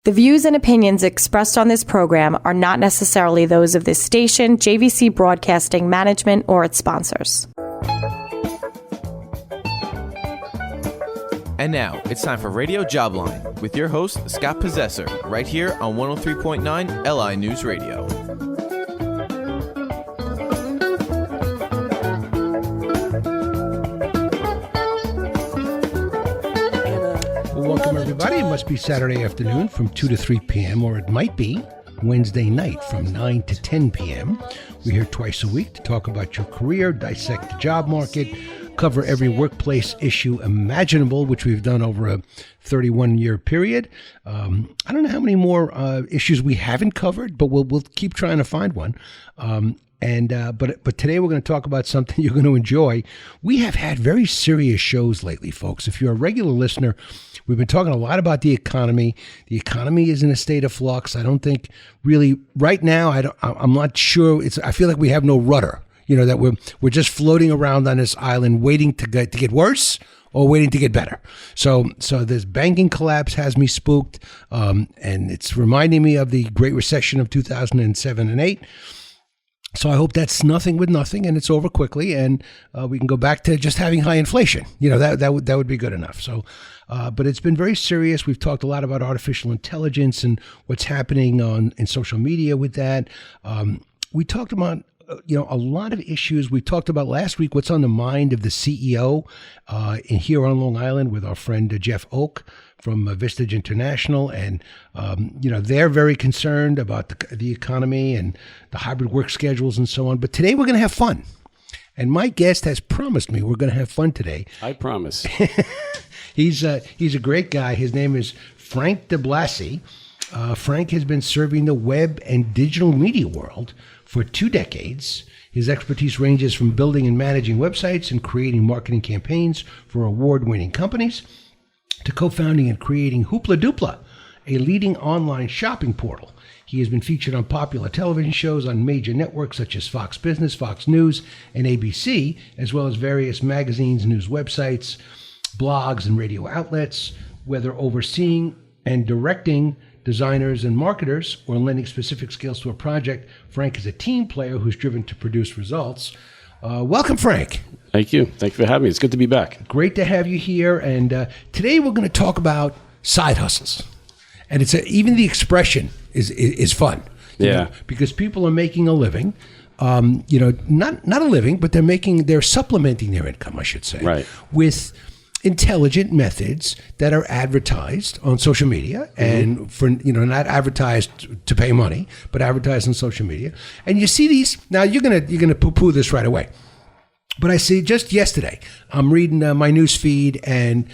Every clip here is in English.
The views and opinions expressed on this program are not necessarily those of this station, JVC Broadcasting Management, or its sponsors. And now, it's time for Radio Jobline with your host, Scott Possessor, right here on 103.9 LI News Radio. Welcome, everybody. It must be Saturday afternoon from 2 to 3 p.m., or it might be Wednesday night from 9 to 10 p.m. We're here twice a week to talk about your career, dissect the job market, cover every workplace issue imaginable, which we've done over a 31-year period. I don't know how many more issues we haven't covered, but we'll keep trying to find one. But today we're going to talk about something you're going to enjoy. We have had very serious shows lately, folks. If you're a regular listener, we've been talking a lot about the economy. The economy is in a state of flux. I don't think really right now. I'm not sure. I feel like we have no rudder. You know, that we're just floating around on this island, waiting to get worse or waiting to get better. So this banking collapse has me spooked, and it's reminding me of the Great Recession of 2007 and 8. So I hope that's nothing with nothing, and it's over quickly, and we can go back to just having high inflation. You know, that would be good enough. So, but it's been very serious. We've talked a lot about artificial intelligence and what's happening in social media with that. We talked about a lot of issues. We talked about last week what's on the mind of the CEO here on Long Island with our friend Jeff Oak from Vistage International, and they're very concerned about the economy and the hybrid work schedules and so on. But today we're going to have fun, and my guest has promised me we're going to have fun today. I promise. He's a great guy. His name is Frank DeBlasi. Frank has been serving the web and digital media world for 2 decades. His expertise ranges from building and managing websites and creating marketing campaigns for award-winning companies to co-founding and creating Hoopla Doopla, a leading online shopping portal. He has been featured on popular television shows on major networks such as Fox Business, Fox News, and ABC, as well as various magazines, news websites, blogs, and radio outlets. Whether overseeing and directing designers and marketers or lending specific skills to a project, Frank is a team player who's driven to produce results. Welcome, Frank. Thank you. Thank you for having me. It's good to be back. Great to have you here. And today we're going to talk about side hustles. And even the expression is fun. Yeah. Because people are making a living. Not a living, but they're supplementing their income, I should say. Right. With intelligent methods that are advertised on social media, and for not advertised to pay money, but advertised on social media. And you see these now. You're gonna poo-poo this right away, but I see just yesterday I'm reading my news feed, and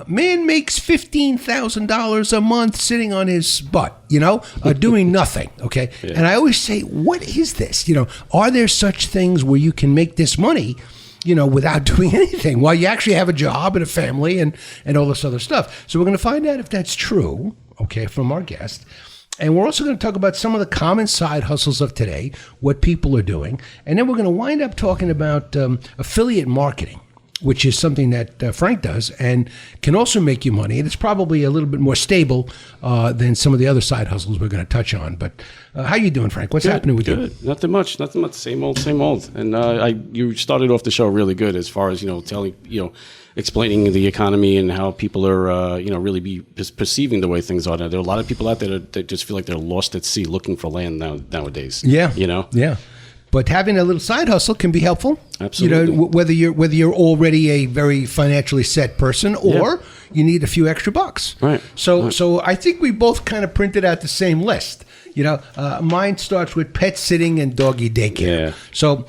man makes $15,000 a month sitting on his butt, doing nothing. Okay, yeah. And I always say, what is this? Are there such things where you can make this money? Without doing anything, while you actually have a job and a family and all this other stuff. So we're going to find out if that's true, okay, from our guest. And we're also going to talk about some of the common side hustles of today, what people are doing. And then we're going to wind up talking about affiliate marketing, which is something that Frank does and can also make you money. And it's probably a little bit more stable than some of the other side hustles we're going to touch on. But how you doing, Frank? What's happening with you? Nothing much. Same old. And you started off the show really good as far as, explaining the economy and how people are, really just perceiving the way things are. Now, there are a lot of people out there that just feel like they're lost at sea looking for land nowadays. Yeah. Yeah. But having a little side hustle can be helpful. Absolutely. Whether you're already a very financially set person or you need a few extra bucks. Right. So I think we both kind of printed out the same list. Mine starts with pet sitting and doggy daycare. Yeah. So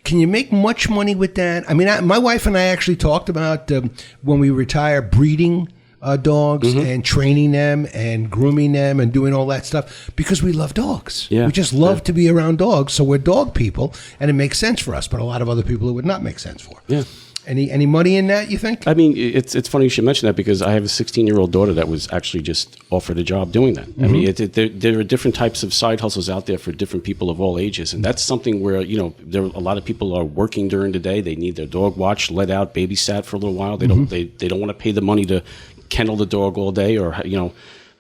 can you make much money with that? I mean, my wife and I actually talked about when we retire breeding dogs and training them and grooming them and doing all that stuff because we love dogs. Yeah. We just love to be around dogs. So we're dog people and it makes sense for us, but a lot of other people it would not make sense for. Yeah. Any money in that, you think? I mean, it's funny you should mention that because I have a 16-year-old daughter that was actually just offered a job doing that. I mean, there are different types of side hustles out there for different people of all ages, and that's something where there a lot of people are working during the day. They need their dog watched, let out, babysat for a little while. They don't want to pay the money to kennel the dog all day, or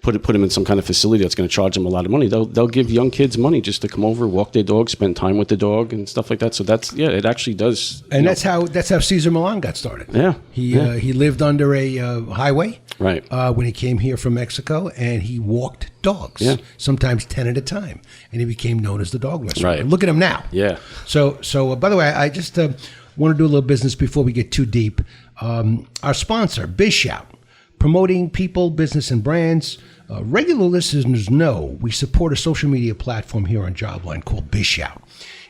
put them in some kind of facility that's going to charge them a lot of money. They'll give young kids money just to come over, walk their dog, spend time with the dog, and stuff like that. So it actually does. And that's how Cesar Millan got started. Yeah, he lived under a highway, right, when he came here from Mexico, and he walked dogs, sometimes 10 at a time, and he became known as the dog whisperer. Right. Look at him now. Yeah. So by the way, I just want to do a little business before we get too deep. Our sponsor, BizShout, promoting people, business, and brands. Regular listeners know we support a social media platform here on Jobline called BizShout.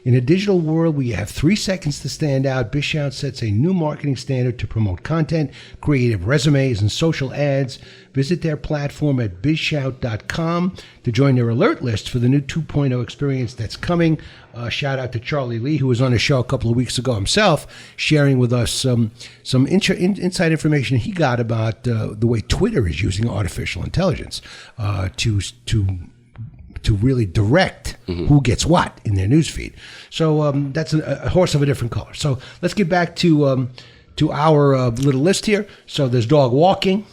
In a digital world where you have 3 seconds to stand out, BizShout sets a new marketing standard to promote content, creative resumes, and social ads. Visit their platform at bizshout.com to join their alert list for the new 2.0 experience that's coming. Shout out to Charlie Lee, who was on the show a couple of weeks ago himself, sharing with us some inside information he got about the way Twitter is using artificial intelligence to really direct who gets what in their newsfeed. So that's a horse of a different color. So let's get back to our little list here. So there's dog walking.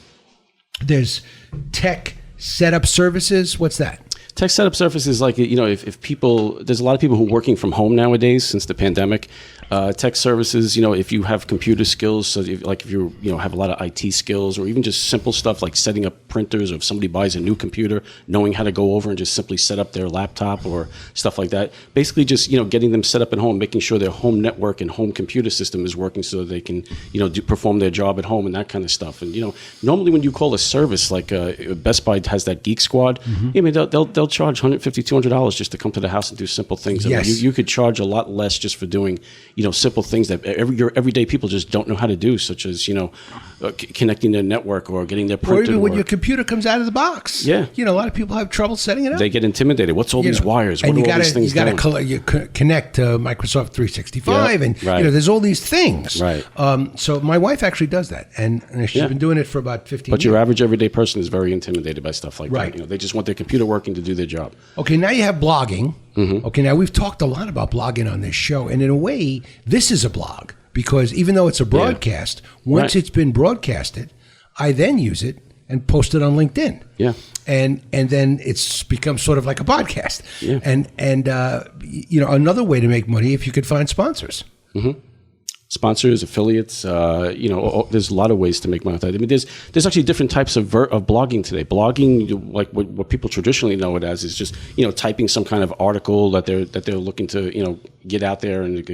There's tech setup services. What's that? Tech setup services, like, if people, there's a lot of people who are working from home nowadays since the pandemic. Tech services, if you have computer skills, so if you have a lot of IT skills, or even just simple stuff like setting up printers, or if somebody buys a new computer, knowing how to go over and just simply set up their laptop or stuff like that. Basically just, getting them set up at home, making sure their home network and home computer system is working so they can, perform their job at home and that kind of stuff. And, normally when you call a service, like Best Buy has that Geek Squad, they'll charge $150, $200 just to come to the house and do simple things. Yes. I mean, you could charge a lot less just for doing, simple things that your everyday people just don't know how to do, such as, connecting their network or getting their printer. Or even when your computer comes out of the box. Yeah. A lot of people have trouble setting it up. They get intimidated. What's all these wires? What and are all these things doing? You connect to Microsoft 365 and, right. There's all these things. Right. So my wife actually does that, and she's been doing it for about 15 years. But your average everyday person is very intimidated by stuff like right. that. They just want their computer working to do their job. Okay, now you have blogging. Okay, now we've talked a lot about blogging on this show, and in a way, this is a blog, because even though it's a broadcast, once it's been broadcasted, I then use it and post it on LinkedIn. Yeah. And then it's become sort of like a podcast. Yeah. And another way to make money, if you could find sponsors. Sponsors, affiliates, there's a lot of ways to make money with that. I mean, there's actually different types of blogging today. Blogging, like what people traditionally know it as, is just typing some kind of article that they're looking to get out there and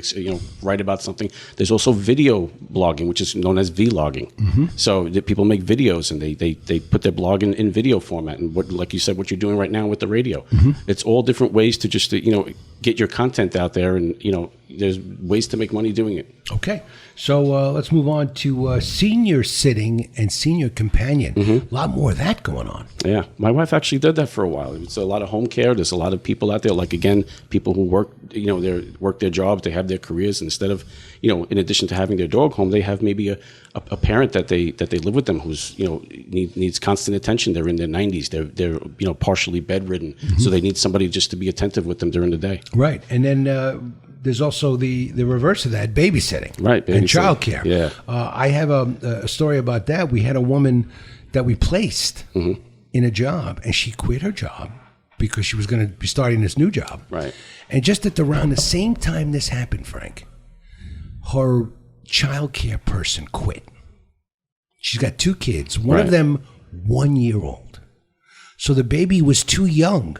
write about something. There's also video blogging, which is known as vlogging. So people make videos and they put their blog in video format, and like you said, what you're doing right now with the radio. It's all different ways to just get your content out there, and there's ways to make money doing it. Okay, so let's move on to senior sitting and senior companion. A lot more of that going on. Yeah, my wife actually did that for a while. It's a lot of home care. There's a lot of people out there, like, again, people who work, they work their jobs, they have their careers, and instead of, in addition to having their dog home, they have maybe a parent that they live with them who's needs constant attention. They're in their 90s. They're partially bedridden, so they need somebody just to be attentive with them during the day. Right, and then there's also the reverse of that, babysitting, right, and childcare. Yeah, I have a story about that. We had a woman that we placed in a job, and she quit her job because she was going to be starting this new job. Right, and just around the same time this happened, Frank, her childcare person quit. She's got 2 kids. One of them 1 year old. So the baby was too young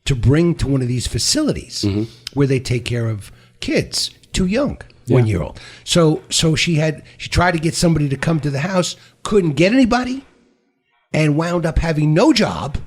to bring to one of these facilities where they take care of kids. Too young, 1 year old. So she tried to get somebody to come to the house, couldn't get anybody, and wound up having no job,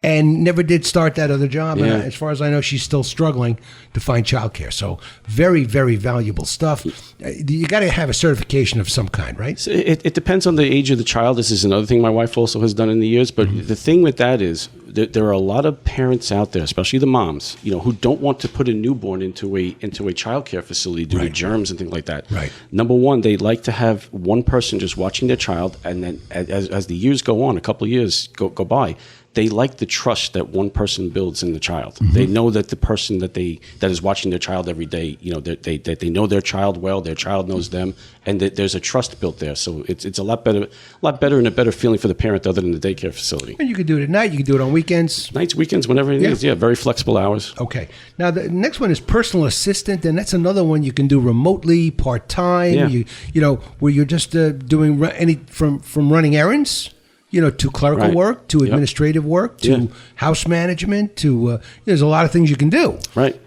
and never did start that other job. Yeah. And as far as I know, she's still struggling to find childcare. So very, very valuable stuff. You got to have a certification of some kind, right? So it depends on the age of the child. This is another thing my wife also has done in the years. But the thing with that is there are a lot of parents out there, especially the moms, who don't want to put a newborn into a childcare facility due to germs and things like that. Right. Number one, they like to have one person just watching their child, and then as the years go on, a couple of years go by, they like the trust that one person builds in the child. They know that the person that is watching their child every day, that they know their child well, their child knows them, and that there's a trust built there. So it's a lot better and a better feeling for the parent other than the daycare facility. And you can do it at night. You can do it on weekends. Nights, weekends, whenever it is. Yeah, very flexible hours. Okay. Now the next one is personal assistant, and that's another one you can do remotely, part time. Yeah. Where you're just doing from running errands. To clerical work, to administrative work, to house management, to there's a lot of things you can do. Right.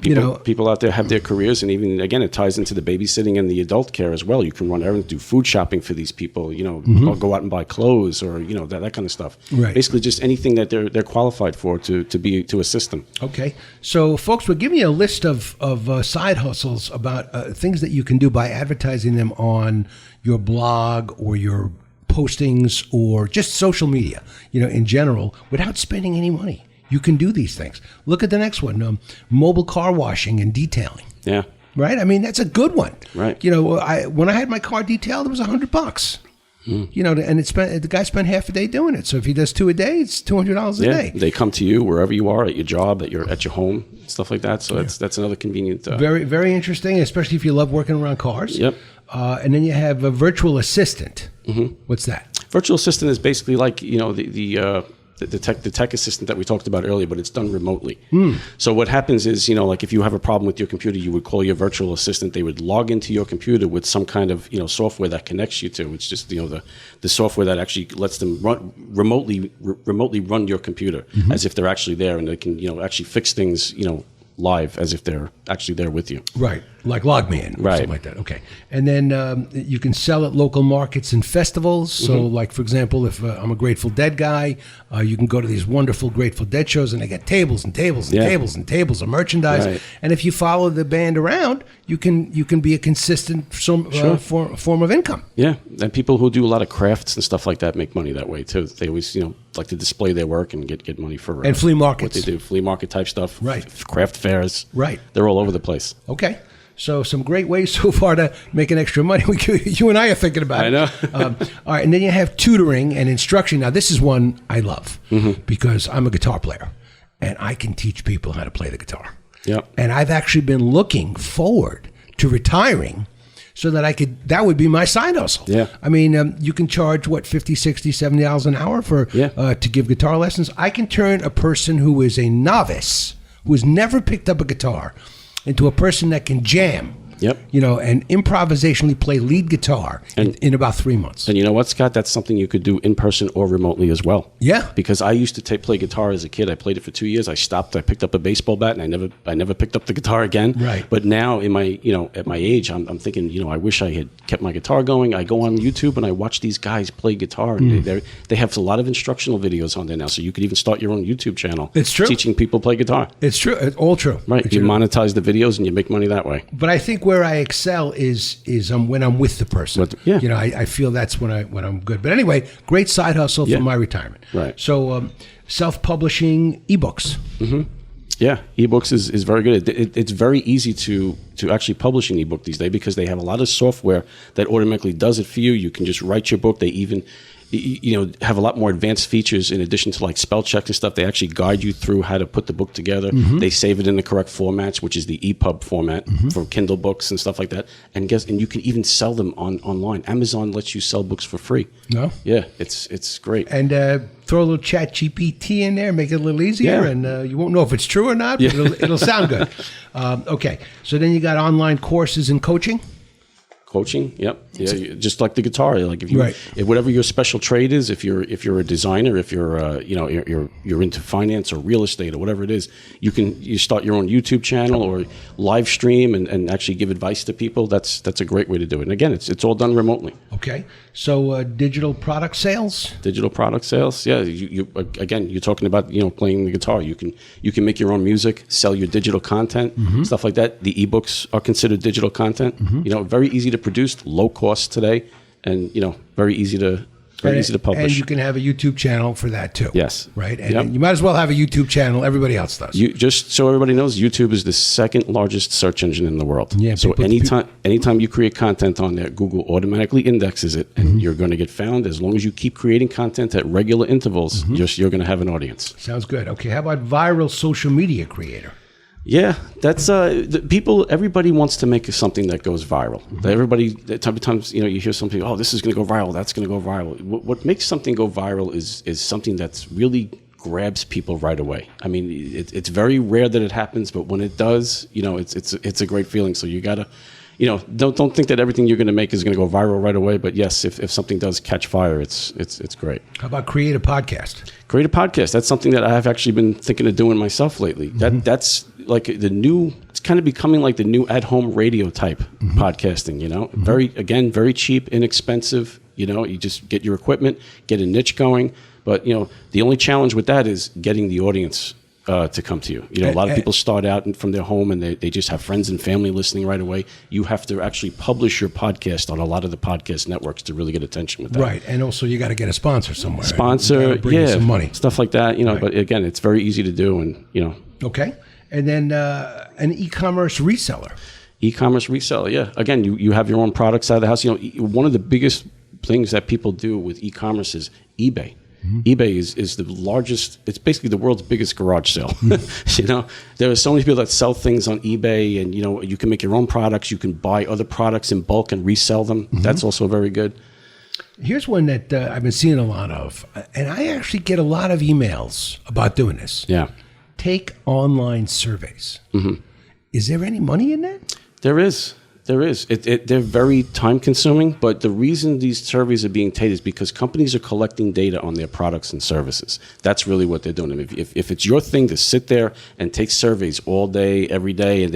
People out there have their careers, and even, again, it ties into the babysitting and the adult care as well. You can run errands, do food shopping for these people, or go out and buy clothes or, that kind of stuff. Right. Basically just anything that they're qualified for to assist them. Okay. So, folks, we're giving you a list of side hustles about things that you can do by advertising them on your blog or your postings or just social media, in general, without spending any money. You can do these things. Look at the next one, mobile car washing and detailing. Yeah. Right? I mean, that's a good one. Right. When I had my car detailed, it was $100. And the guy spent half a day doing it. So if he does 2 a day, it's $200 a day. They come to you wherever you are, at your job, at your home, stuff like that. So that's another convenient. Very, very interesting, especially if you love working around cars. Yep. And then you have a virtual assistant. What's that? Virtual assistant is basically like the tech assistant that we talked about earlier, but it's done remotely. So what happens is, like if you have a problem with your computer, you would call your virtual assistant. They would log into your computer with some kind of software that connects you to. It's just the software that actually lets them remotely run your computer as if they're actually there, and they can actually fix things live as if they're actually there with you. Right. Like LogMeIn or something like that. Okay. And then you can sell at local markets and festivals. So like, for example, if I'm a Grateful Dead guy, you can go to these wonderful Grateful Dead shows and they get tables and tables and tables and tables of merchandise. Right. And if you follow the band around, you can be a consistent form of income. Yeah. And people who do a lot of crafts and stuff like that make money that way too. They always, like to display their work and get money for and flea markets. What they do, flea market type stuff. Right. Craft fairs. Right. They're all over the place. Okay. So some great ways so far to make an extra money. You and I are thinking about it. I know. All right, and then you have tutoring and instruction. Now, this is one I love because I'm a guitar player, and I can teach people how to play the guitar. Yep. And I've actually been looking forward to retiring so that that would be my side hustle. Yeah. I mean, you can charge, $50, $60, $70 an hour to give guitar lessons. I can turn a person who is a novice, who has never picked up a guitar, into a person that can jam, and improvisationally play lead guitar in about 3 months. And you know what, Scott? That's something you could do in person or remotely as well. Yeah. Because I used to play guitar as a kid. I played it for 2 years. I stopped. I picked up a baseball bat, and I never picked up the guitar again. Right. But now, in my at my age, I'm thinking, I wish I had kept my guitar going. I go on YouTube and I watch these guys play guitar, and they have a lot of instructional videos on there now. So you could even start your own YouTube channel. It's true. Teaching people play guitar. It's true. It's all true. Right. It's you true. monetize the videos and you make money that way. But I think where I excel is when I'm with the person. I feel that's when I'm good. But anyway, great side hustle for my retirement. Right. So self-publishing ebooks. Yeah, ebooks is very good. It's very easy to actually publish an ebook these days because they have a lot of software that automatically does it for you. You can just write your book. They even have a lot more advanced features in addition to like spell checks and stuff. They actually guide you through how to put the book together. They save it in the correct formats, which is the EPUB format for Kindle books and stuff like that. And you can even sell them online. Amazon lets you sell books for free. No? Yeah, it's great. And throw a little chat GPT in there, make it a little easier, and you won't know if it's true or not, but it'll sound good. Okay, so then you got online courses and coaching. Coaching, yep. Yeah, just like the guitar. Like if whatever your special trade is, if you're a designer, if you're you're into finance or real estate or whatever it is, you start your own YouTube channel or live stream and actually give advice to people. That's a great way to do it. And again, it's all done remotely. Okay, so digital product sales. Digital product sales, yeah. You're talking about playing the guitar. You can make your own music, sell your digital content, stuff like that. The ebooks are considered digital content. Very easy to produce, low cost today, and very easy to Very easy to publish. And you can have a YouTube channel for that too. Yes. Right? And you might as well have a YouTube channel. Everybody else does. Just so everybody knows, YouTube is the second largest search engine in the world. Yeah, so anytime you create content on there, Google automatically indexes it, and you're going to get found. As long as you keep creating content at regular intervals, you're going to have an audience. Sounds good. Okay, how about viral social media creator? Yeah, that's everybody wants to make something that goes viral. Everybody, sometimes you hear something, oh, this is going to go viral, that's going to go viral. What makes something go viral is something that's really grabs people right away. I mean, it's very rare that it happens, but when it does, it's a great feeling. So you gotta, don't think that everything you're going to make is going to go viral right away. But yes, if something does catch fire, it's great. How about create a podcast? Create a podcast. That's something that I have actually been thinking of doing myself lately. That's like it's kind of becoming like the new at-home radio type podcasting, very cheap, inexpensive. You just get your equipment, get a niche going. But, the only challenge with that is getting the audience to come to you. A lot of people start out from their home and they just have friends and family listening right away. You have to actually publish your podcast on a lot of the podcast networks to really get attention with that. Right. And also you got to get a sponsor somewhere. Bring in some money. Stuff like that, right. But again, it's very easy to do and, Okay. And then an e-commerce reseller. E-commerce reseller, yeah. Again, you have your own products out of the house. One of the biggest things that people do with e-commerce is eBay. eBay is the largest, it's basically the world's biggest garage sale. There are so many people that sell things on eBay, and you can make your own products, you can buy other products in bulk and resell them. That's also very good. Here's one that I've been seeing a lot of, and I actually get a lot of emails about doing this. Yeah. Take online surveys. Is there any money in that? There is. They're very time consuming, but the reason these surveys are being taken is because companies are collecting data on their products and services. That's really what they're doing. If it's your thing to sit there and take surveys all day, every day, and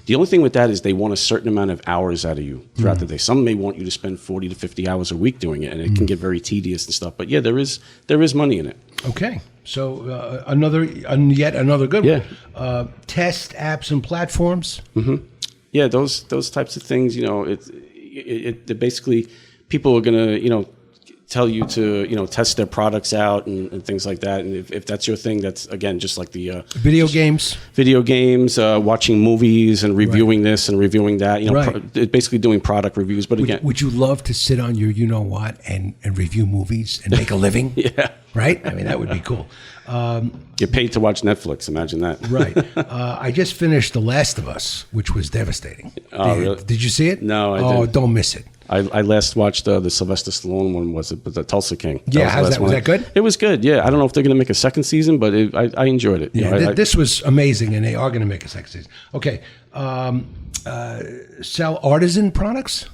the only thing with that is they want a certain amount of hours out of you throughout the day. Some may want you to spend 40 to 50 hours a week doing it, and it can get very tedious and stuff. But yeah, there is money in it. Okay. So yet another good one. Test apps and platforms. Yeah, those types of things. They're basically people are gonna tell you to test their products out and things like that. And if that's your thing, that's again just like the video games, watching movies and reviewing this and reviewing that. Basically doing product reviews. But would you love to sit on your and review movies and make a living? Yeah. Right? I mean, that would be cool. You're paid to watch Netflix. Imagine that. Right. I just finished The Last of Us, which was devastating. Oh, really? Did you see it? No, I didn't. Don't miss it. I last watched the Sylvester Stallone one, but the Tulsa King. Yeah, was that good? It was good, yeah. I don't know if they're going to make a second season, but I enjoyed it. Yeah, this was amazing, and they are going to make a second season. Okay. Sell artisan products?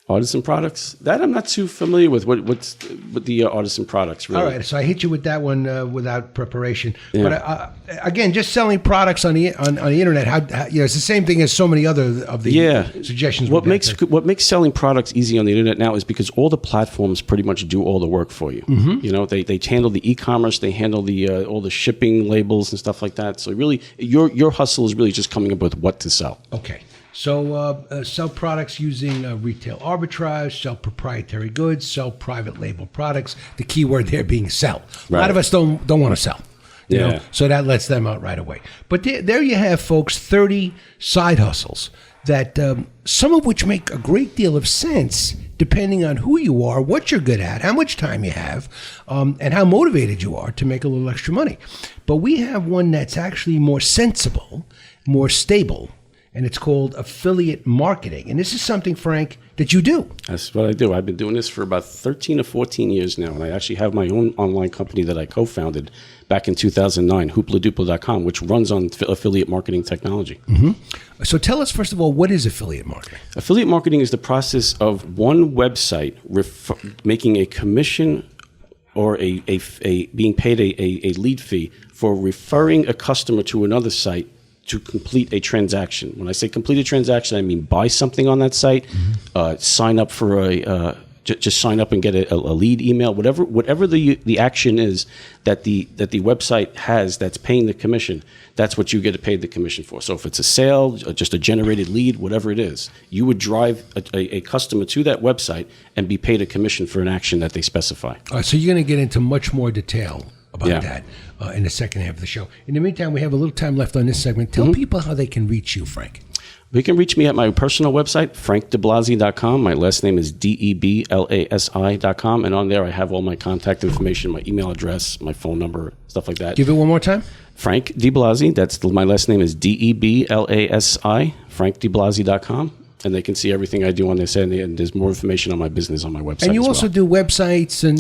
Artisan products? That I'm not too familiar with. What's the artisan products, really? All right, so I hit you with that one without preparation. Yeah. But again, just selling products on the internet, it's the same thing as so many other of the suggestions. What makes selling products easy on the internet now is because all the platforms pretty much do all the work for you. They handle the e-commerce, they handle the all the shipping labels and stuff like that. So really, your hustle is really just coming up with what to sell. Okay. So sell products using retail arbitrage, sell proprietary goods, sell private label products. The key word there being sell. A lot of us don't want to sell. You know? So that lets them out right away. But there you have, folks, 30 side hustles that some of which make a great deal of sense depending on who you are, what you're good at, how much time you have, and how motivated you are to make a little extra money. But we have one that's actually more sensible, more stable, and it's called affiliate marketing. And this is something, Frank, that you do. That's what I do. I've been doing this for about 13 or 14 years now, and I actually have my own online company that I co-founded back in 2009, hoopladupla.com, which runs on affiliate marketing technology. So tell us, first of all, what is affiliate marketing? Affiliate marketing is the process of one website making a commission or being paid a lead fee for referring a customer to another site to complete a transaction. When I say complete a transaction, I mean buy something on that site, sign up for Just sign up and get a lead email, whatever the action is that the website has that's paying the commission. That's what you get paid the commission for. So if it's a sale, just a generated lead, whatever it is, you would drive a customer to that website and be paid a commission for an action that they specify. So you're going to get into much more detail about that in the second half of the show. In the meantime, we have a little time left on this segment. Tell people how they can reach you, Frank. You can reach me at my personal website, frankdeblasi.com. My last name is DeBlasi.com. And on there, I have all my contact information, my email address, my phone number, stuff like that. Give it one more time. Frank DeBlasi. That's my last name is DeBlasi, frankdeblasi.com. And they can see everything I do on this, and there's more information on my business on my website. And you also do websites, and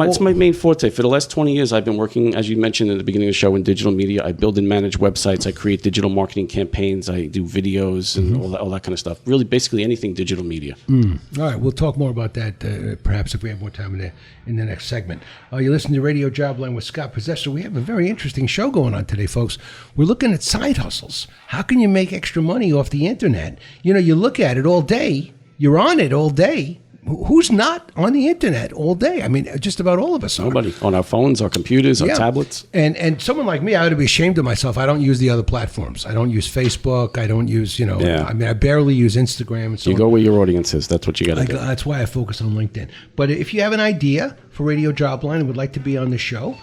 it's my main forte. For the last 20 years, I've been working, as you mentioned at the beginning of the show, in digital media. I build and manage websites. I create digital marketing campaigns. I do videos and all that kind of stuff. Really, basically anything digital media. All right, we'll talk more about that perhaps if we have more time in the next segment. You're listening to Radio Jobline with Scott Possessor. We have a very interesting show going on today, folks. We're looking at side hustles. How can you make extra money off the internet? You look at it all day. You're on it all day. Who's not on the internet all day? I mean, just about all of us are. Nobody. On our phones, our computers, our tablets. And someone like me, I ought to be ashamed of myself. I don't use the other platforms. I don't use Facebook. I don't use, I mean, I barely use Instagram. And so you go where your audience is. That's what you got to do. That's why I focus on LinkedIn. But if you have an idea for Radio Jobline and would like to be on the show,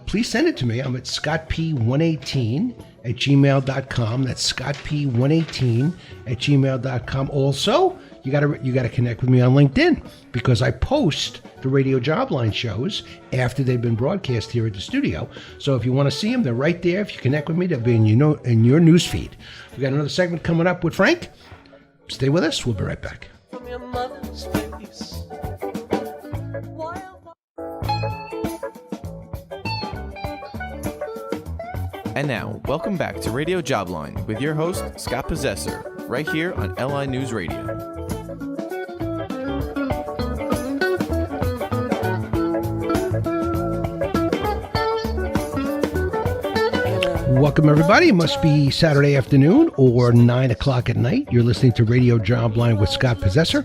please send it to me. I'm at scottp118@gmail.com. That's scottp118@gmail.com. Also, you gotta connect with me on LinkedIn, because I post the Radio Jobline shows after they've been broadcast here at the studio. So if you want to see them, they're right there. If you connect with me, they'll be in your news feed. We got another segment coming up with Frank. Stay with us. We'll be right back. From your mother's face. And now, welcome back to Radio Jobline with your host, Scott Possessor, right here on LI News Radio. Welcome, everybody. It must be Saturday afternoon or 9 o'clock at night. You're listening to Radio Jobline with Scott Possessor,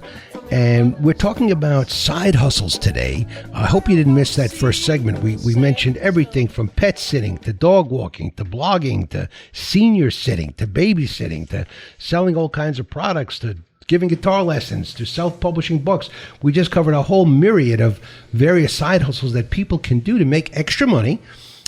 and we're talking about side hustles today. I hope you didn't miss that first segment. We mentioned everything from pet sitting to dog walking to blogging to senior sitting to babysitting to selling all kinds of products to giving guitar lessons to self-publishing books. We just covered a whole myriad of various side hustles that people can do to make extra money,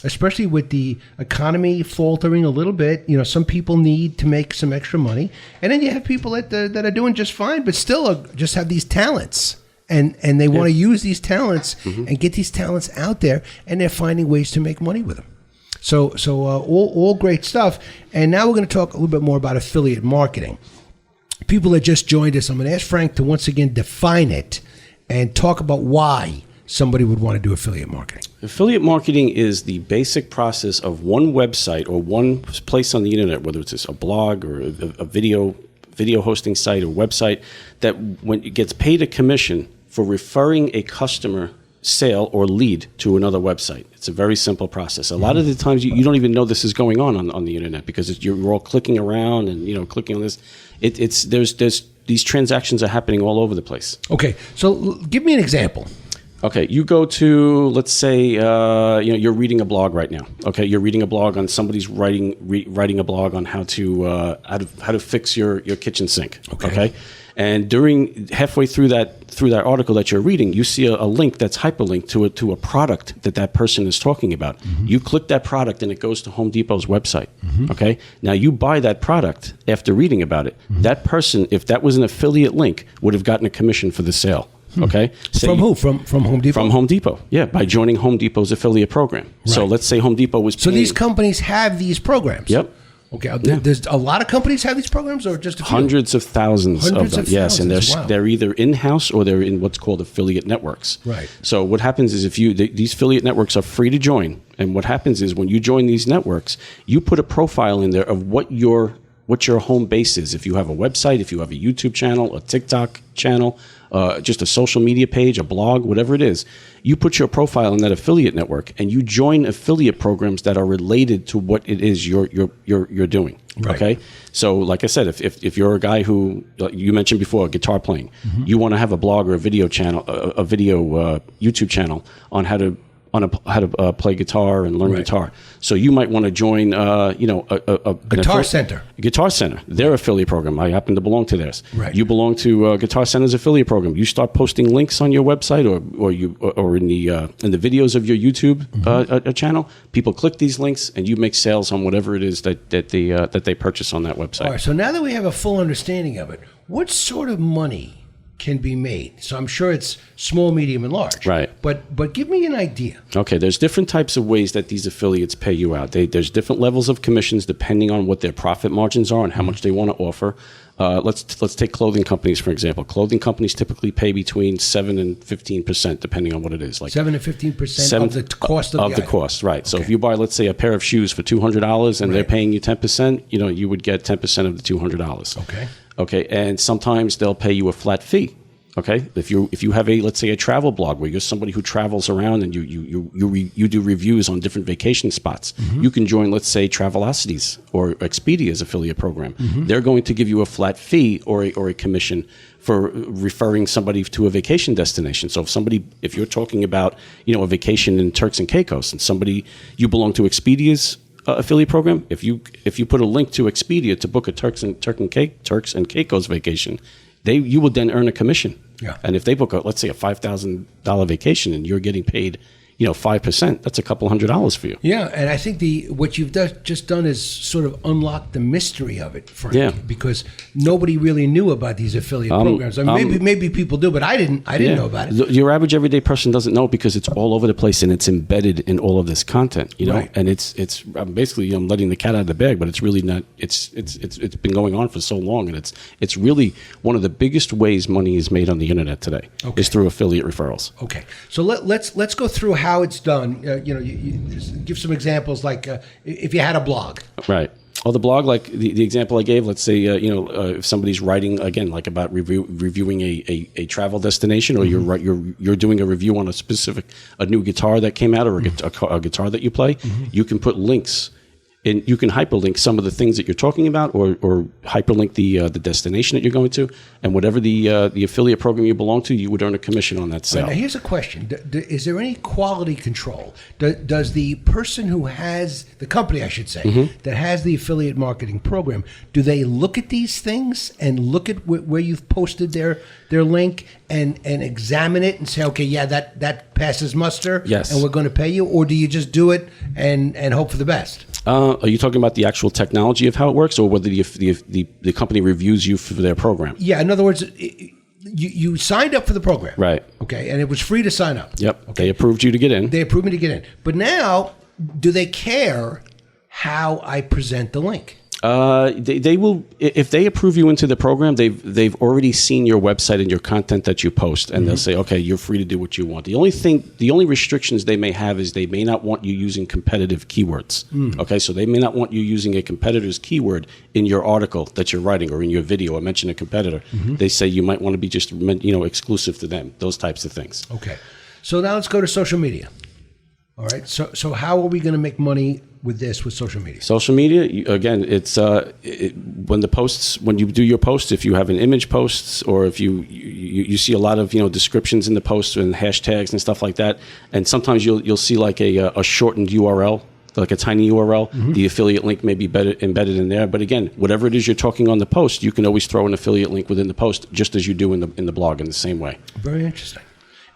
especially with the economy faltering a little bit. Some people need to make some extra money. And then you have people that are doing just fine, but still just have these talents. And they want to use these talents and get these talents out there, and they're finding ways to make money with them. So all great stuff. And now we're going to talk a little bit more about affiliate marketing. People that just joined us, I'm going to ask Frank to once again define it and talk about why somebody would want to do affiliate marketing. Affiliate marketing is the basic process of one website or one place on the internet, whether it's a blog or a video hosting site or website, that when it gets paid a commission for referring a customer sale or lead to another website. It's a very simple process. A lot of the times you don't even know this is going on the internet, because you're all clicking around and clicking on this. There's these transactions are happening all over the place. Okay, so give me an example. Okay, you go to, let's say, you're reading a blog right now. Okay, you're reading a blog on somebody's writing a blog on how to fix your kitchen sink. Okay, and halfway through that article that you're reading, you see a link that's hyperlinked to a product that person is talking about. You click that product and it goes to Home Depot's website. Okay, now you buy that product after reading about it. That person, if that was an affiliate link, would have gotten a commission for the sale. Okay. From who? From Home Depot? From Home Depot. Yeah, by joining Home Depot's affiliate program. Right. So let's say Home Depot was paying. So these companies have these programs? Yep. Okay. There's a lot of companies have these programs, or just a few? Hundreds of thousands of them. Yes, and they're either in-house or they're in what's called affiliate networks. Right. So what happens is these affiliate networks are free to join. And what happens is when you join these networks, you put a profile in there of what your what your home base is. If you have a website, if you have a YouTube channel, a TikTok channel, just a social media page, a blog, whatever it is, you put your profile in that affiliate network and you join affiliate programs that are related to what it is you're doing. Right. Okay. So like I said, if you're a guy who you mentioned before, guitar playing, you want to have a blog or a video channel, a video YouTube channel on how to play guitar and learn guitar. So you might want to join, a Guitar Center. Guitar Center, their affiliate program. I happen to belong to theirs. Right. You belong to Guitar Center's affiliate program. You start posting links on your website or in the videos of your YouTube channel. People click these links, and you make sales on whatever it is that they purchase on that website. All right, so now that we have a full understanding of it, what sort of money can be made? So I'm sure it's small, medium, and large. Right. But give me an idea. Okay, there's different types of ways that these affiliates pay you out. There's different levels of commissions depending on what their profit margins are and how much they want to offer. Let's take clothing companies, for example. Clothing companies typically pay between 7 and 15%, depending on what it is. Like 7 to 15% of the cost of the item. cost, right? So if you buy, let's say, a pair of shoes for $200 and they're paying you 10%, you would get 10% of the $200. Okay. Okay, and sometimes they'll pay you a flat fee. Okay, if you have let's say a travel blog where you're somebody who travels around and you do reviews on different vacation spots, you can join, let's say, Travelocity's or Expedia's affiliate program. They're going to give you a flat fee or a commission for referring somebody to a vacation destination. So if you're talking about a vacation in Turks and Caicos and you belong to Expedia's affiliate program, if you put a link to Expedia to book a Turks and Caicos vacation, you will then earn a commission. Yeah. And if they book let's say a $5,000 vacation and you're getting paid 5%, that's a couple $100 for you. Yeah, and I think what you've just done is sort of unlock the mystery of it, Frank. Yeah. Because nobody really knew about these affiliate programs. I mean, maybe people do, but I didn't know about it. Your average everyday person doesn't know because it's all over the place and it's embedded in all of this content, Right. And it's basically letting the cat out of the bag, but it's really not. It's been going on for so long, and it's really one of the biggest ways money is made on the internet today is through affiliate referrals. Okay, so let's go through how it's done. You give some examples, like if you had a blog. Right. Well, the blog, like the example I gave, let's say, if somebody's writing, again, like about reviewing a travel destination, or you're doing a review on a new guitar that came out, or a guitar that you play, you can put links. And you can hyperlink some of the things that you're talking about, or hyperlink the destination that you're going to, and whatever the affiliate program you belong to, you would earn a commission on that sale. Right, now here's a question: is there any quality control? Does the person who has the company, I should say, that has the affiliate marketing program, do they look at these things and look at where you've posted their link and examine it and say, okay, yeah, that passes muster, yes, and we're going to pay you, or do you just do it and hope for the best? Are you talking about the actual technology of how it works, or whether the company reviews you for their program? Yeah, in other words, you signed up for the program. Right. Okay, and it was free to sign up. Yep. Okay. They approved you to get in. They approved me to get in. But now, do they care how I present the link? They will, if they approve you into the program, they've already seen your website and your content that you post, and they'll say, okay, you're free to do what you want. The only restrictions they may have is they may not want you using competitive keywords. Okay, so they may not want you using a competitor's keyword in your article that you're writing or in your video, or mention a competitor. They say you might want to be just exclusive to them. Those types of things. Okay, so now let's go to social media. All right, so how are we going to make money with social media? Social media, again, it's when you do your posts, if you have an image posts, or if you see a lot of descriptions in the posts and hashtags and stuff like that, and sometimes you'll see like a shortened URL, like a tiny URL. The affiliate link may be embedded in there, but again, whatever it is you're talking on the post, you can always throw an affiliate link within the post, just as you do in the blog in the same way. Very interesting.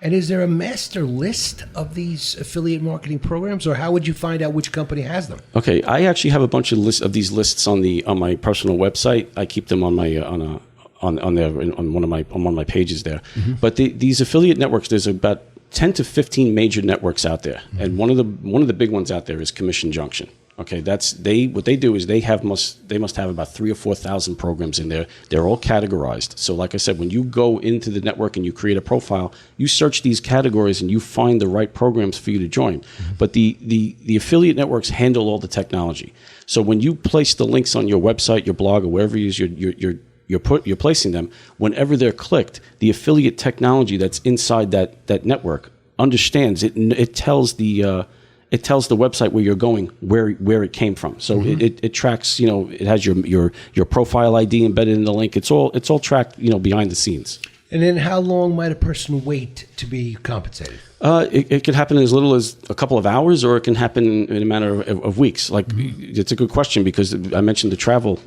And is there a master list of these affiliate marketing programs, or how would you find out which company has them? Okay, I actually have a bunch of these lists on my personal website. I keep them on my on one of my pages there. But these affiliate networks, there's about 10 to 15 major networks out there, and one of the big ones out there is Commission Junction. Okay, what they do is they must have about 3,000 or 4,000 programs in there. They're all categorized. So like I said, when you go into the network and you create a profile, you search these categories and you find the right programs for you to join. But the affiliate networks handle all the technology. So when you place the links on your website, your blog, or wherever it is you're placing them, whenever they're clicked, the affiliate technology that's inside that network understands it. It tells the website where you're going, where it came from. So it tracks, it has your profile ID embedded in the link. It's all tracked, behind the scenes. And then how long might a person wait to be compensated? It could happen as little as a couple of hours, or it can happen in a matter of weeks. Like, it's a good question, because I mentioned the travel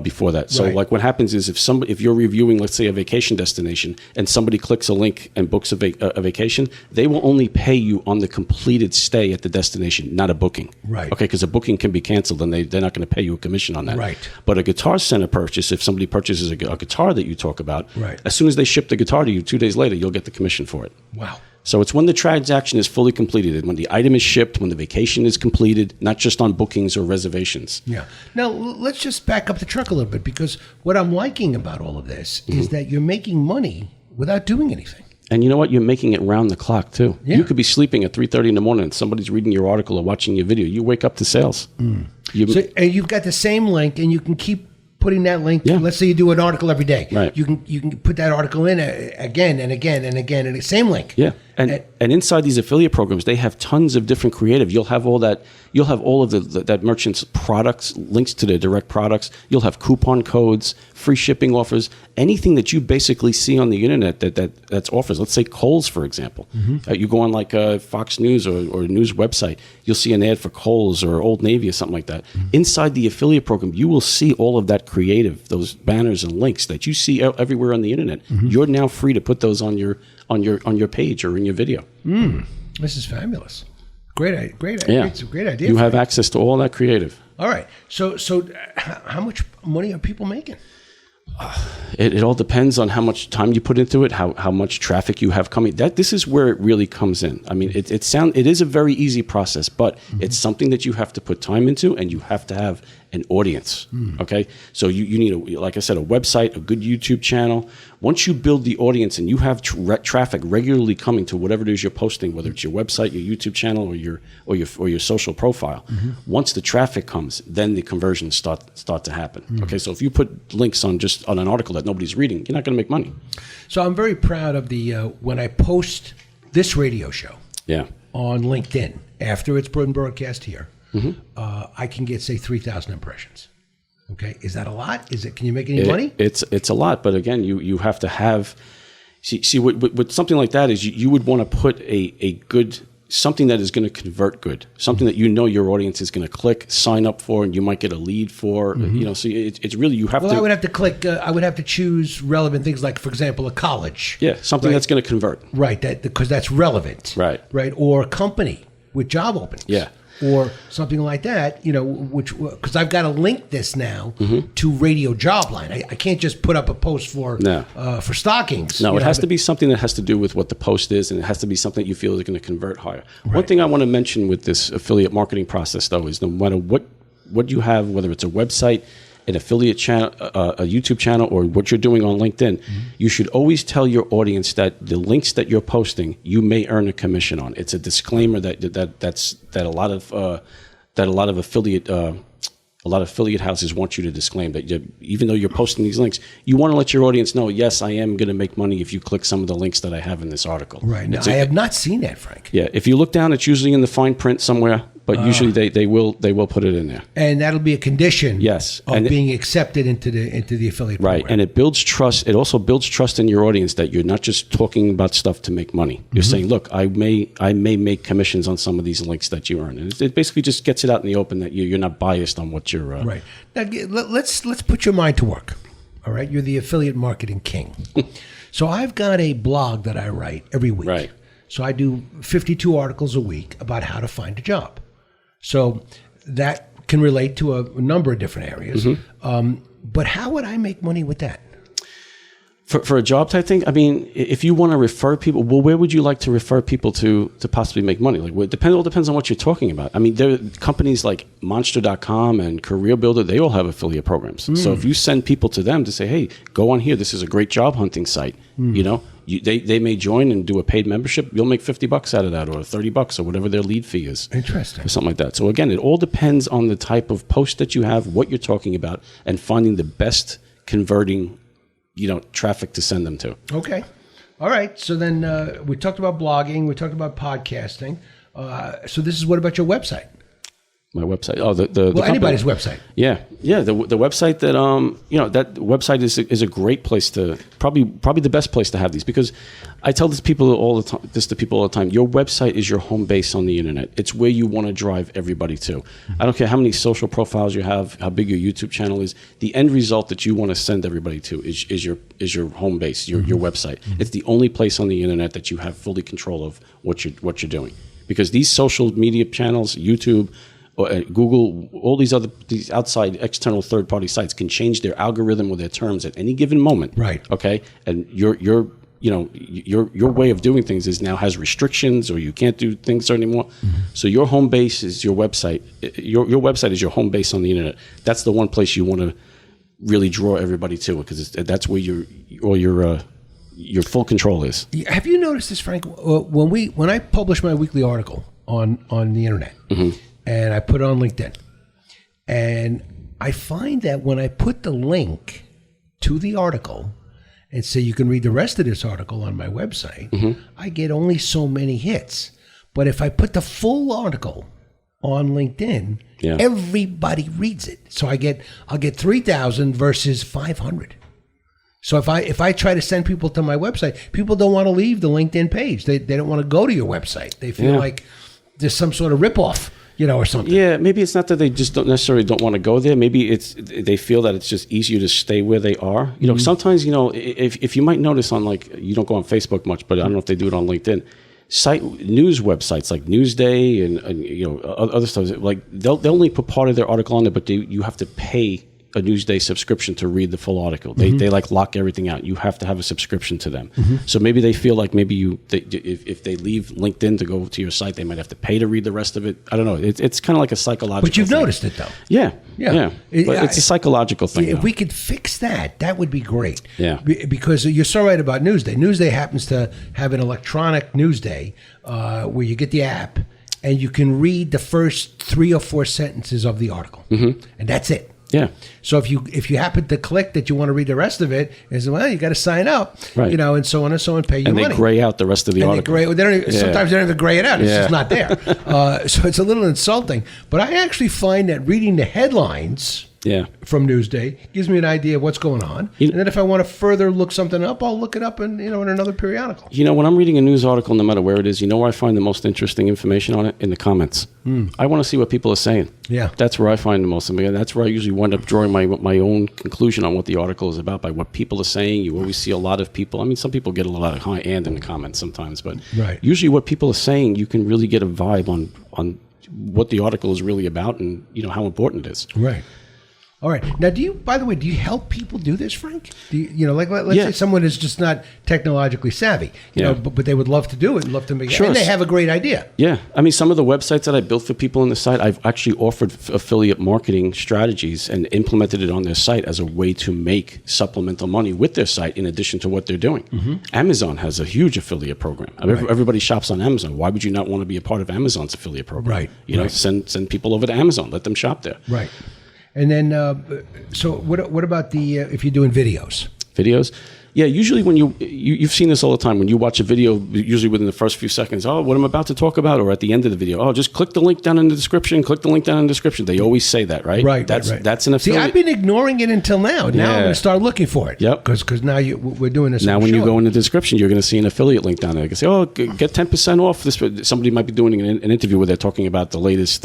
before that. So Right. like what happens is if you're reviewing, let's say, a vacation destination, and somebody clicks a link and books a vacation, they will only pay you on the completed stay at the destination, not a booking. Right. Okay, because a booking can be canceled and they're not going to pay you a commission on that. Right. But a Guitar Center purchase, if somebody purchases a guitar that you talk about, Right. as soon as they ship the guitar to you, 2 days later, you'll get the commission for it. Wow. So it's when the transaction is fully completed, when the item is shipped, when the vacation is completed, not just on bookings or reservations. Yeah. Now, let's just back up the truck a little bit, because what I'm liking about all of this is that you're making money without doing anything. And you know what? You're making it round the clock, too. Yeah. You could be sleeping at 3:30 in the morning and somebody's reading your article or watching your video. You wake up to sales. So, and you've got the same link, and you can keep putting that link. Yeah. Let's say you do an article every day. Right. You can put that article in again and again and again, and the same link. Yeah, and inside these affiliate programs, they have tons of different creative. You'll have all that. You'll have all of that merchant's products, links to their direct products. You'll have coupon codes, free shipping offers, anything that you basically see on the internet that's offers. Let's say Kohl's, for example. You go on like Fox News or a news website, you'll see an ad for Kohl's or Old Navy or something like that. Inside the affiliate program, you will see all of that creative, those banners and links that you see everywhere on the internet. You're now free to put those on your page or in your video. This is fabulous. Great Yeah, it's a great idea. You have Frank. access to all that creative. All right. So how much money are people making? It all depends on how much time you put into it, how much traffic you have coming. This is where it really comes in. I mean, it is a very easy process, but it's something that you have to put time into, and you have to have an audience. Okay, so you need, like I said, a website, a good YouTube channel. Once you build the audience and you have traffic regularly coming to whatever it is you're posting, whether it's your website, your YouTube channel, or your social profile, once the traffic comes, then the conversions start to happen. Okay, so if you put links on an article that nobody's reading, you're not going to make money. So I'm very proud of the when I post this radio show on LinkedIn after it's been broadcast here, I can get, say, 3,000 impressions. Okay, is that a lot? Can you make any money? It's a lot, but again, you have to have see with something like that is you would want to put a good, something that is going to convert good, something that your audience is going to click, sign up for, and you might get a lead for. So it's really, you have to. Well, I would have to click. I would have to choose relevant things, like, for example, a college. Yeah, something that's going to convert. Right, because that's relevant. Right. Or a company with job openings. Yeah. Or something like that, because I've got to link this now to Radio Jobline. I can't just put up a post for stockings. No, it has to be something that has to do with what the post is, and it has to be something that you feel is going to convert higher. Right. One thing I want to mention with this affiliate marketing process, though, is no matter what you have, whether it's a website, an affiliate channel, a YouTube channel, or what you're doing on LinkedIn, you should always tell your audience that the links that you're posting, you may earn a commission on. It's a disclaimer that a lot of affiliate houses want you to disclaim that even though you're posting these links, you want to let your audience know, yes, I am going to make money if you click some of the links that I have in this article. Right. Now, I have not seen that, Frank. Yeah. If you look down, it's usually in the fine print somewhere. But usually they will put it in there, and that'll be a condition. Yes, of being accepted into the affiliate program. Right, and it builds trust. It also builds trust in your audience that you're not just talking about stuff to make money. You're saying, look, I may make commissions on some of these links that you earn, and it basically just gets it out in the open that you're not biased on what you're. Right. Now let's put your mind to work. All right, you're the affiliate marketing king. So I've got a blog that I write every week. Right. So I do 52 articles a week about how to find a job. So that can relate to a number of different areas. But how would I make money with that? For a job type thing, I mean, if you want to refer people, well, where would you like to refer people to possibly make money? Like, all depends on what you're talking about. I mean, there are companies like Monster.com and Career Builder, they all have affiliate programs. So if you send people to them to say, hey, go on here, this is a great job hunting site, you know, they may join and do a paid membership. You'll make $50 out of that, or $30 or whatever their lead fee is. Interesting. Or something like that. So again, it all depends on the type of post that you have, what you're talking about, and finding the best converting traffic to send them to. Okay. All right. So then we talked about blogging. We talked about podcasting. So this is what about your website? My website. Oh, the anybody's website. Yeah. The website that that website is a great place to probably the best place to have these, because I tell to people all the time. Your website is your home base on the internet. It's where you want to drive everybody to. I don't care how many social profiles you have, how big your YouTube channel is. The end result that you want to send everybody to is your home base, your website. It's the only place on the internet that you have fully control of what you're doing, because these social media channels, YouTube, Google, all these outside external third-party sites can change their algorithm or their terms at any given moment. Right. Okay. And your way of doing things has restrictions, or you can't do things anymore. So your home base is your website. Your website is your home base on the internet. That's the one place you want to really draw everybody to, because that's where your full control is. Have you noticed this, Frank? When I publish my weekly article on the internet, and I put it on LinkedIn, and I find that when I put the link to the article and say you can read the rest of this article on my website, I get only so many hits. But if I put the full article on LinkedIn, everybody reads it. So I'll get 3,000 versus 500. So if I try to send people to my website, people don't want to leave the LinkedIn page. They don't want to go to your website. They feel like there's some sort of ripoff, or something. Yeah, maybe it's not that they just don't want to go there. Maybe they feel that it's just easier to stay where they are. Sometimes, if you might notice on, like, you don't go on Facebook much, but I don't know if they do it on LinkedIn. News websites like Newsday and other stuff, like they'll only put part of their article on there, but you have to pay a Newsday subscription to read the full article. They like lock everything out. You have to have a subscription to them. So maybe they feel like if they leave LinkedIn to go to your site, they might have to pay to read the rest of it. I don't know. It's kind of like a psychological But you've thing. noticed it, though. Yeah. But it's a psychological thing. If we could fix that would be great. Yeah. Because you're so right about Newsday. Newsday happens to have an electronic Newsday where you get the app and you can read the first 3 or 4 sentences of the article. And that's it. Yeah. So if you happen to click that you want to read the rest of it, is you got to sign up, right. And so on and so on, pay you money. And they gray out the rest of the article. Sometimes they don't even gray it out. It's just not there. So it's a little insulting. But I actually find that reading the headlines from Newsday gives me an idea of what's going on. And then if I want to further look something up, I'll look it up in another periodical. When I'm reading a news article, no matter where it is, where I find the most interesting information on it? In the comments. I want to see what people are saying. Yeah. That's where I find the most. That's where I usually wind up drawing my own conclusion on what the article is about by what people are saying. You always see a lot of people. Some people get a lot of high end in the comments sometimes, but usually what people are saying, you can really get a vibe on what the article is really about and how important it is. Right. All right. Now, do you help people do this, Frank? Do you, let's say someone is just not technologically savvy, but they would love to do it and love to make it. Sure. And they have a great idea. Yeah. Some of the websites that I built for people on the site, I've actually offered affiliate marketing strategies and implemented it on their site as a way to make supplemental money with their site in addition to what they're doing. Amazon has a huge affiliate program. Everybody shops on Amazon. Why would you not want to be a part of Amazon's affiliate program? Right. Send people over to Amazon. Let them shop there. Right. And then, so what about if you're doing videos? Videos? Yeah, usually when you've seen this all the time. When you watch a video, usually within the first few seconds, what I'm about to talk about, or at the end of the video, just click the link down in the description, They always say that, right? Right, That's an affiliate. See, I've been ignoring it until now. Now I'm going to start looking for it. Yep. Because now we're doing this. Now when you go in the description, you're going to see an affiliate link down there. You can say, get 10% off this. Somebody might be doing an interview where they're talking about the latest...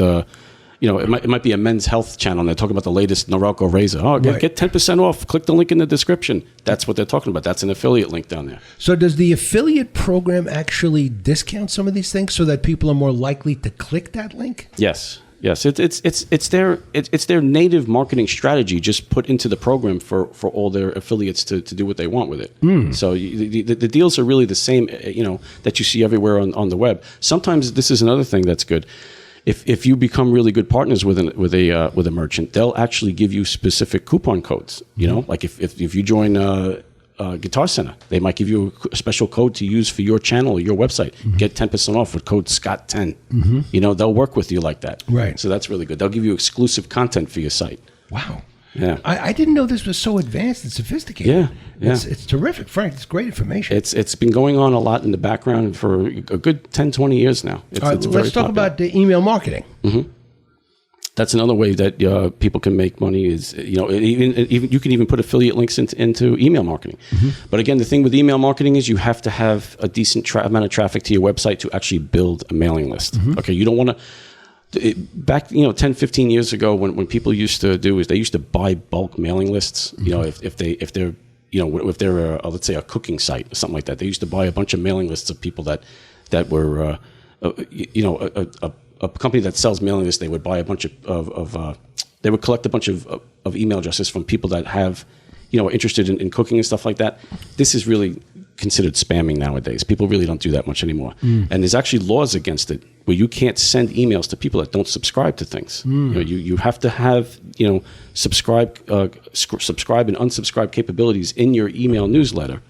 it might be a men's health channel and they're talking about the latest Norelco razor. Get 10% off. Click the link in the description. That's what they're talking about. That's an affiliate link down there. So does the affiliate program actually discount some of these things so that people are more likely to click that link? Yes. Yes. It's their native marketing strategy just put into the program for all their affiliates to do what they want with it. So the deals are really the same, that you see everywhere on the web. Sometimes this is another thing that's good. If you become really good partners with a merchant, they'll actually give you specific coupon codes. Like if you join Guitar Center, they might give you a special code to use for your channel or your website. Get 10% off with code Scott10. They'll work with you like that. Right. So that's really good. They'll give you exclusive content for your site. Wow. Yeah. I didn't know this was so advanced and sophisticated. Yeah. It's terrific, Frank. It's great information. It's been going on a lot in the background for a good 10, 20 years now. It's let's talk about the email marketing. That's another way that people can make money is, even you can even put affiliate links into email marketing. But again, the thing with email marketing is you have to have a decent amount of traffic to your website to actually build a mailing list. Okay, you don't want to. Back 10, 15 years ago, when people used to do is they used to buy bulk mailing lists. If they're let's say a cooking site or something like that, they used to buy a bunch of mailing lists of people that were a company that sells mailing lists. They would buy a bunch of they would collect a bunch of email addresses from people that have are interested in cooking and stuff like that. This is really considered spamming nowadays. People really don't do that much anymore. And there's actually laws against it where you can't send emails to people that don't subscribe to things. You have to have subscribe and unsubscribe capabilities in your email newsletter.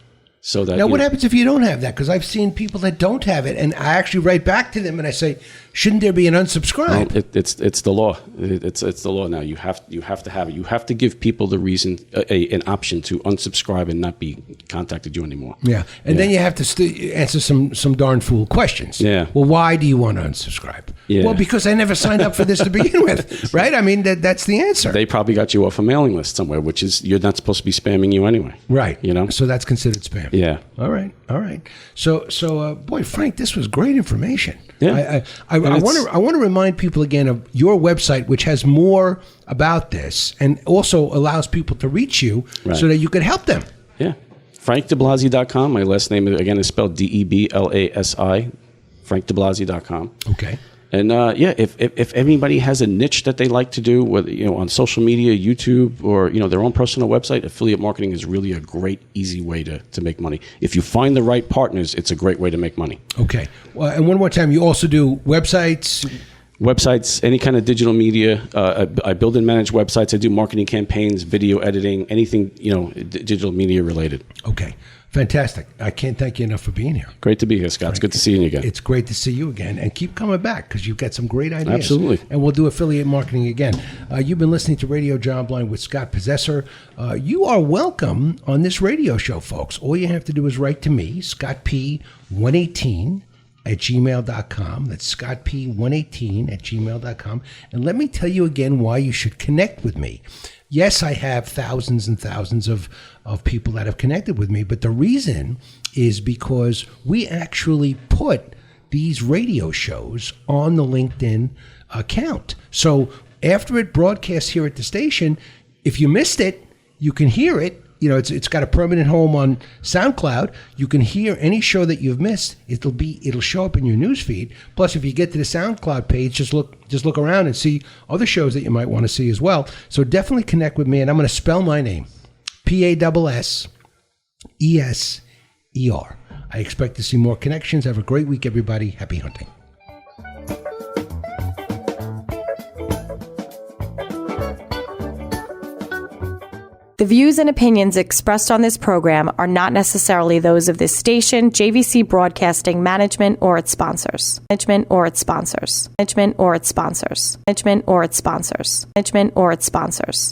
So that now, what happens if you don't have that? Because I've seen people that don't have it, and I actually write back to them and I say, "Shouldn't there be an unsubscribe?" Well, it's the law. It's the law now. You have to have it. You have to give people the reason, an option to unsubscribe and not be contacted you anymore. Yeah, and then you have to answer some darn fool questions. Yeah. Well, why do you want to unsubscribe? Yeah. Well, because I never signed up for this to begin with, right? I mean, that's the answer. They probably got you off a mailing list somewhere, which is you're not supposed to be spamming you anyway. Right. So that's considered spam. Yeah. All right. So, boy, Frank, this was great information. Yeah. I want to remind people again of your website, which has more about this and also allows people to reach you so that you could help them. Yeah. FrankDeBlasi.com. My last name, again, is spelled DeBlasi. FrankDeBlasi.com. Okay. And if anybody has a niche that they like to do, whether on social media, YouTube, or their own personal website, affiliate marketing is really a great, easy way to make money. If you find the right partners, it's a great way to make money. Okay. Well, and one more time, you also do websites. Websites, any kind of digital media. I build and manage websites. I do marketing campaigns, video editing, anything digital media related. Okay. Fantastic. I can't thank you enough for being here. Great to be here, Scott. Frank, it's good to see you again. It's great to see you again. And keep coming back because you've got some great ideas. Absolutely. And we'll do affiliate marketing again. You've been listening to Radio Jobline with Scott Possessor. You are welcome on this radio show, folks. All you have to do is write to me, Scott P118 at gmail.com. That's Scott P118 at gmail.com. And let me tell you again why you should connect with me. Yes, I have thousands and thousands of people that have connected with me, but the reason is because we actually put these radio shows on the LinkedIn account. So after it broadcasts here at the station, if you missed it, you can hear it. It's got a permanent home on SoundCloud. You can hear any show that you've missed. It'll show up in your newsfeed. Plus, if you get to the SoundCloud page, just look around and see other shows that you might want to see as well. So definitely connect with me, and I'm going to spell my name, Passeser. I expect to see more connections. Have a great week, everybody. Happy hunting. The views and opinions expressed on this program are not necessarily those of this station, JVC Broadcasting Management, or its sponsors. Management or its sponsors. Management or its sponsors. Management or its sponsors. Management or its sponsors.